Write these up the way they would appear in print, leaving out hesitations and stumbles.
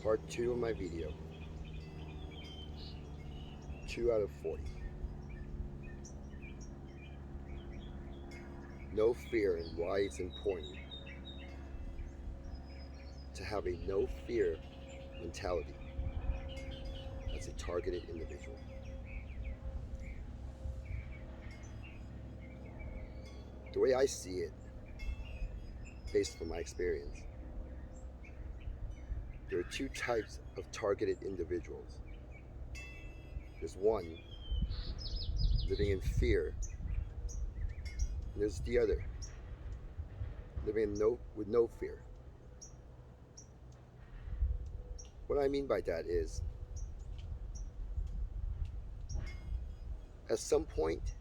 Part 2 of my video. 2 out of 40. No fear and why it's important to have a no fear mentality as a targeted individual. The way I see it, based on my experience, there are two types of targeted individuals. There's one living in fear, and there's the other living with no fear. What I mean by that is, at some point,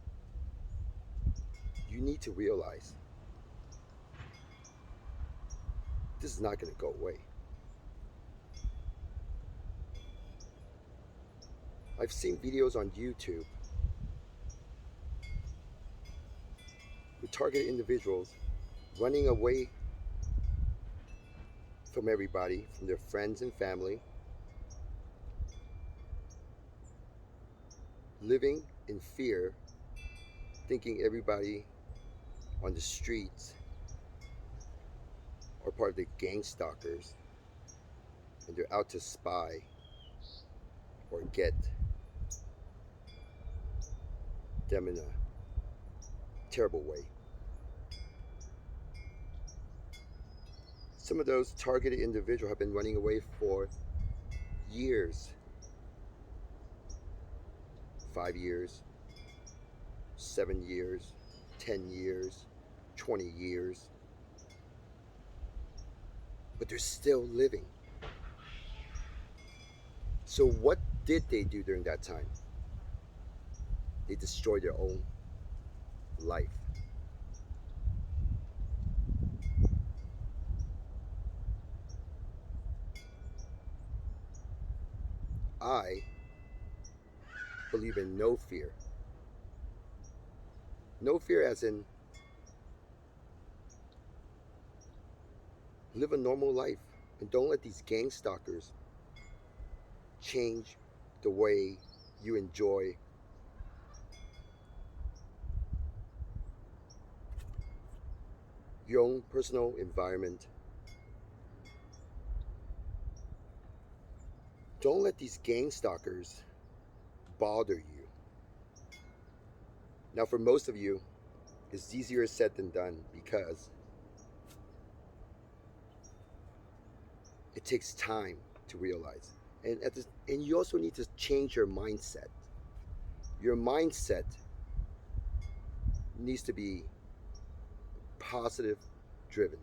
you need to realize this is not going to go away. I've seen videos on YouTube with targeted individuals running away from everybody, from their friends and family, living in fear, thinking everybody on the streets are part of the gang stalkers and they're out to spy or get them in a terrible way. Some of those targeted individuals have been running away for years. 5 years, 7 years, 10 years, 20 years. But they're still living. So what did they do during that time? They destroyed their own life. I believe in no fear. No fear as in live a normal life and don't let these gang stalkers change the way you enjoy your own personal environment. Don't let these gang stalkers bother you. Now, for most of you, it's easier said than done because it takes time to realize. And you also need to change your mindset. Your mindset needs to be positive driven.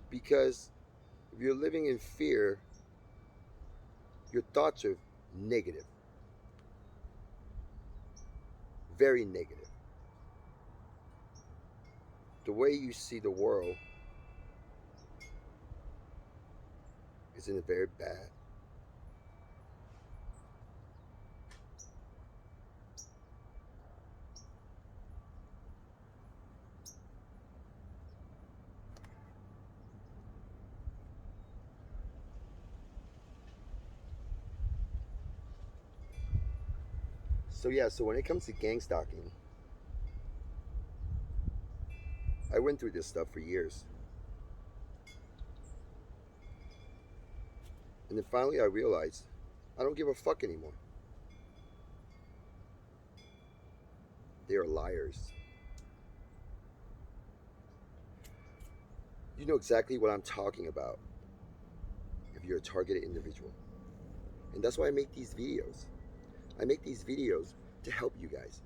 Because if you're living in fear, your thoughts are negative. Very negative. The way you see the world is in a very bad. So when it comes to gang stalking, I went through this stuff for years. And then finally I realized I don't give a fuck anymore. They are liars. You know exactly what I'm talking about if you're a targeted individual. And that's why I make these videos. I make these videos to help you guys,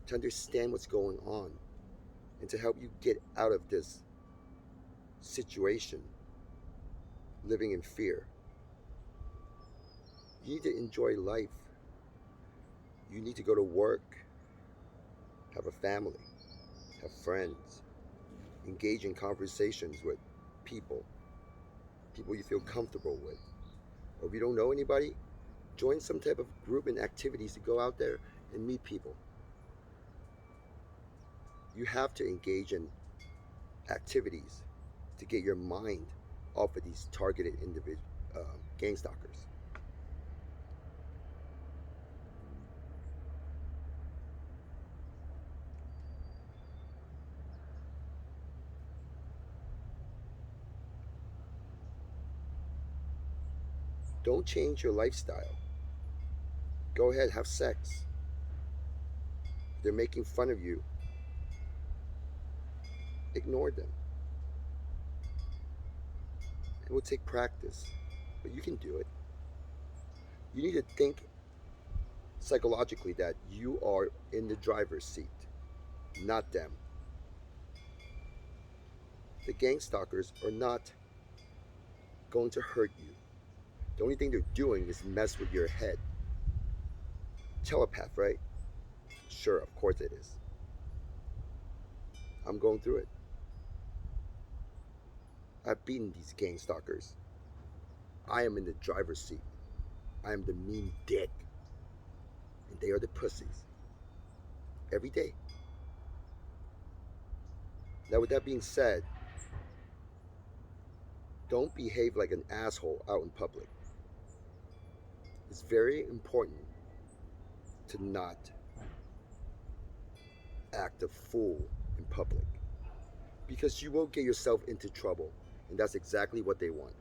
to understand what's going on, and to help you get out of this situation, living in fear. You need to enjoy life. You need to go to work, have a family, have friends, engage in conversations with people you feel comfortable with. Or if you don't know anybody, join some type of group and activities to go out there and meet people. You have to engage in activities to get your mind off of these targeted gang stalkers. Don't change your lifestyle. Go ahead, have sex. If they're making fun of you, ignore them. It will take practice, but you can do it. You need to think psychologically that you are in the driver's seat, not them. The gang stalkers are not going to hurt you. The only thing they're doing is mess with your head. Telepath, right? Sure, of course it is. I'm going through it. I've beaten these gang stalkers. I am in the driver's seat. I am the mean dick. And they are the pussies. Every day. Now, with that being said, don't behave like an asshole out in public. It's very important to not act a fool in public because you will get yourself into trouble, and that's exactly what they want.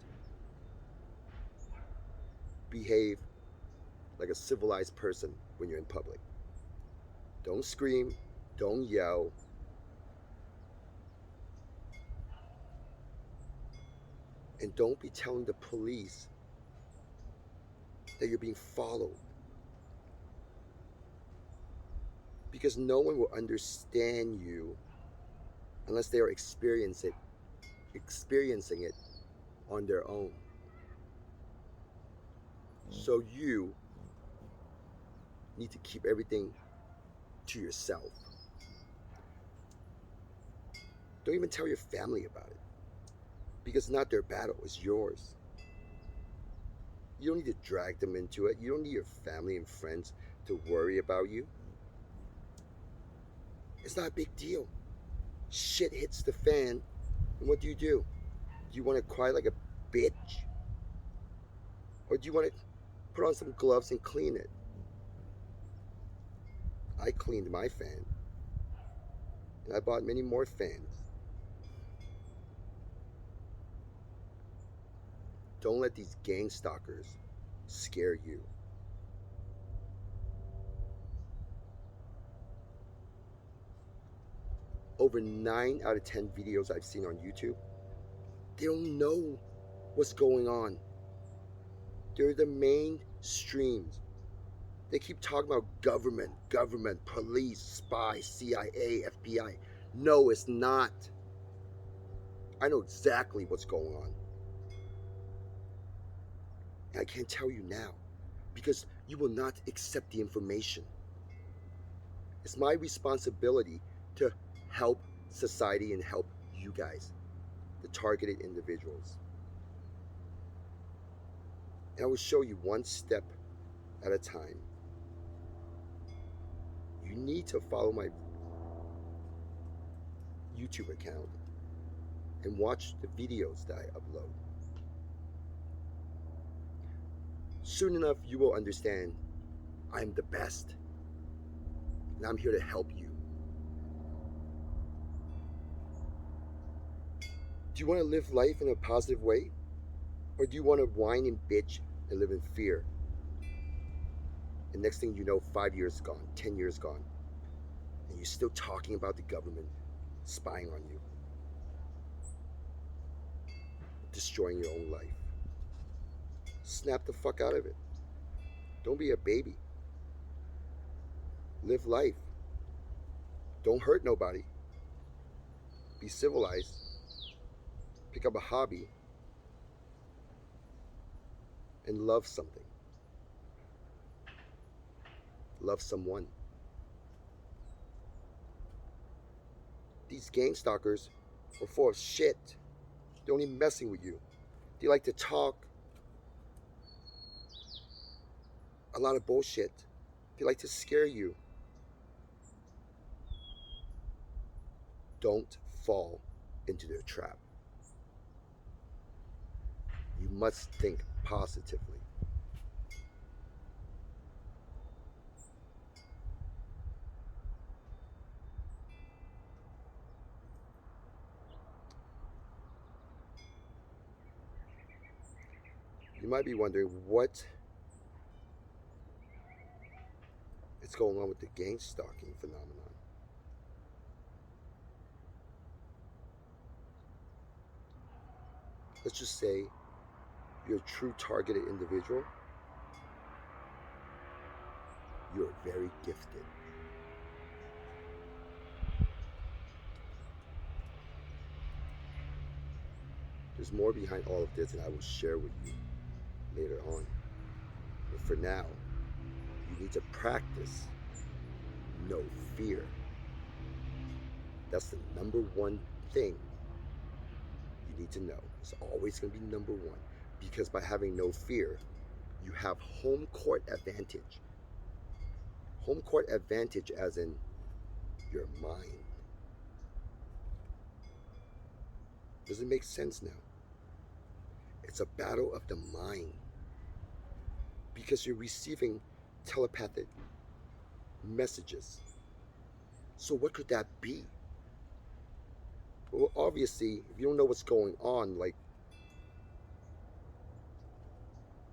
Behave like a civilized person when you're in public. Don't scream, don't yell, and don't be telling the police that you're being followed because no one will understand you unless they are experiencing it on their own. So you need to keep everything to yourself. Don't even tell your family about it because it's not their battle, it's yours. You don't need to drag them into it. You don't need your family and friends to worry about you. It's not a big deal. Shit hits the fan, and what do? Do you want to cry like a bitch? Or do you want to put on some gloves and clean it? I cleaned my fan, and I bought many more fans. Don't let these gang stalkers scare you. Over 9 out of 10 videos I've seen on YouTube, they don't know what's going on. They're the mainstreams. They keep talking about government, police, spy, CIA, FBI. No, it's not. I know exactly what's going on. And I can't tell you now because you will not accept the information. It's my responsibility to help society and help you guys, the targeted individuals. And I will show you one step at a time. You need to follow my YouTube account and watch the videos that I upload. Soon enough, you will understand I'm the best, and I'm here to help you. Do you want to live life in a positive way? Or do you want to whine and bitch and live in fear? And next thing you know, 5 years gone, 10 years gone, and you're still talking about the government spying on you, destroying your own life. Snap the fuck out of it. Don't be a baby. Live life. Don't hurt nobody. Be civilized. Pick up a hobby and love something. Love someone. These gang stalkers are full of shit. They're only messing with you. They like to talk a lot of bullshit. They like to scare you. Don't fall into their trap. You must think positively. You might be wondering what is going on with the gang stalking phenomenon. Let's just say you're a true targeted individual, you're very gifted. There's more behind all of this, and I will share with you later on. But for now, you need to practice no fear. That's the number one thing you need to know. It's always going to be number one. Because by having no fear, you have home court advantage. Home court advantage, as in your mind. Does it make sense now? It's a battle of the mind. Because you're receiving telepathic messages. So, what could that be? Well, obviously, if you don't know what's going on, like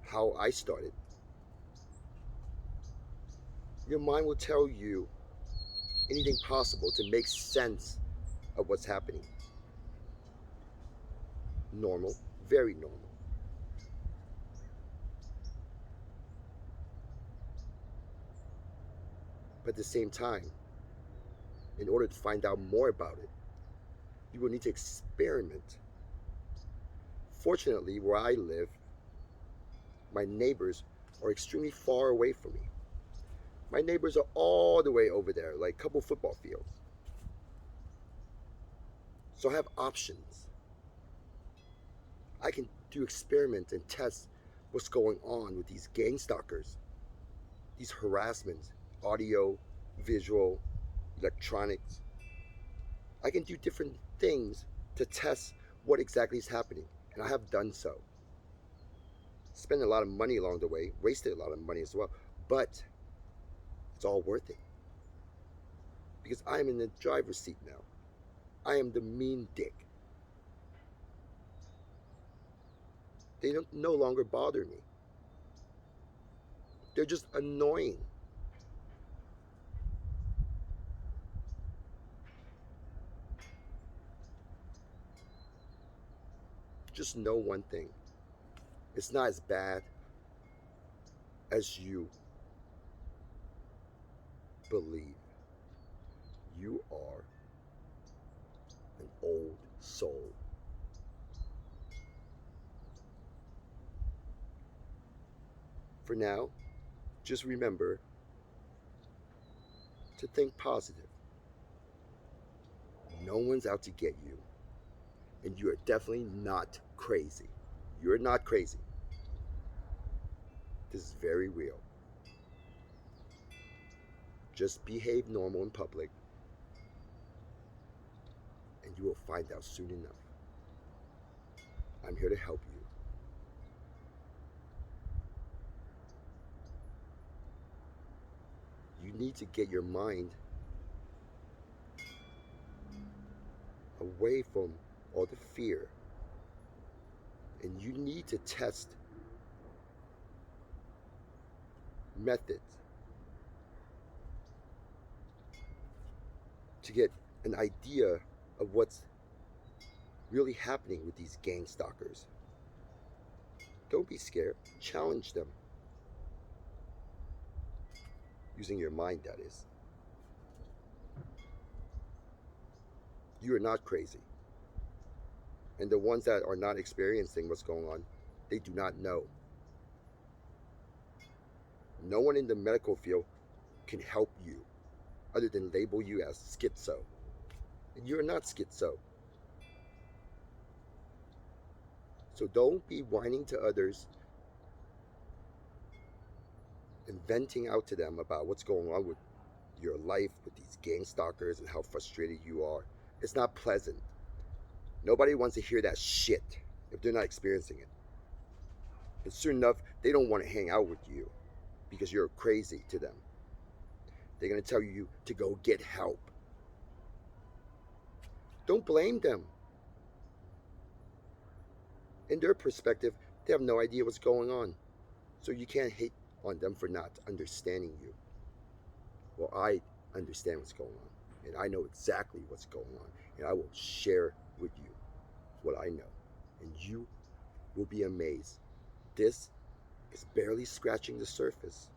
how I started, your mind will tell you anything possible to make sense of what's happening. Normal, very normal. But at the same time, in order to find out more about it, you will need to experiment. Fortunately, where I live, my neighbors are extremely far away from me. My neighbors are all the way over there, like a couple football fields. So I have options. I can do experiments and test what's going on with these gang stalkers, these harassments, audio, visual, electronics. I can do different things to test what exactly is happening, and I have done so. Spent a lot of money along the way, wasted a lot of money as well, but it's all worth it because I am in the driver's seat now. I am the mean dick. They don't no longer bother me. They're just annoying. Just know one thing. It's not as bad as you believe. You are an old soul. For now, just remember to think positive. No one's out to get you, and you are definitely not crazy. You're not crazy. This is very real. Just behave normal in public, and you will find out soon enough. I'm here to help you. You need to get your mind away from all the fear, and you need to test methods to get an idea of what's really happening with these gang stalkers. Don't be scared. Challenge them. Using your mind, that is. You are not crazy. And the ones that are not experiencing what's going on, they do not know. No one in the medical field can help you other than label you as schizo. And you're not schizo. So don't be whining to others and venting out to them about what's going on with your life with these gang stalkers and how frustrated you are. It's not pleasant. Nobody wants to hear that shit if they're not experiencing it. And soon enough, they don't want to hang out with you because you're crazy to them. They're going to tell you to go get help. Don't blame them. In their perspective, they have no idea what's going on. So you can't hate on them for not understanding you. Well, I understand what's going on, and I know exactly what's going on, and I will share with you what I know, and you will be amazed. This is barely scratching the surface.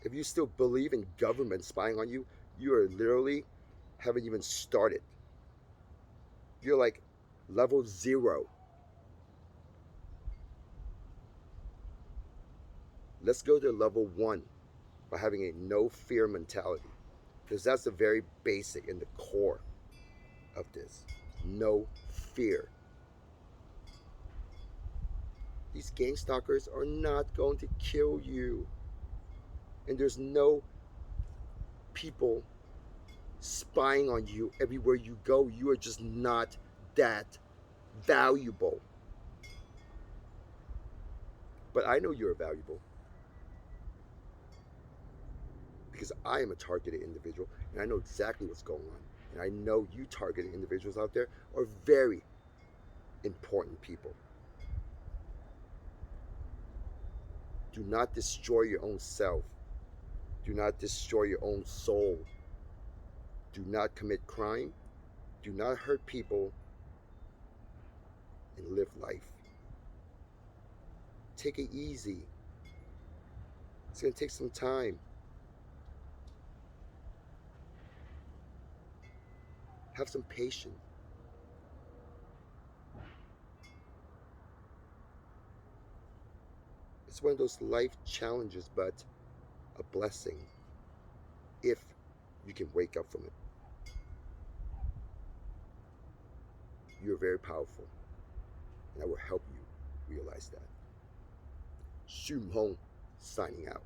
If you still believe in government spying on you, you are literally haven't even started. You're like level 0. Let's go to level 1 by having a no fear mentality, because that's the very basic and the core of this. No fear. These gang stalkers are not going to kill you. And there's no people spying on you everywhere you go. You are just not that valuable. But I know you're valuable because I am a targeted individual and I know exactly what's going on. And I know you targeted individuals out there are very important people. Do not destroy your own self. Do not destroy your own soul. Do not commit crime. Do not hurt people and live life. Take it easy. It's going to take some time. Have some patience. It's one of those life challenges, but a blessing if you can wake up from it. You're very powerful, and I will help you realize that. Shum Hong, signing out.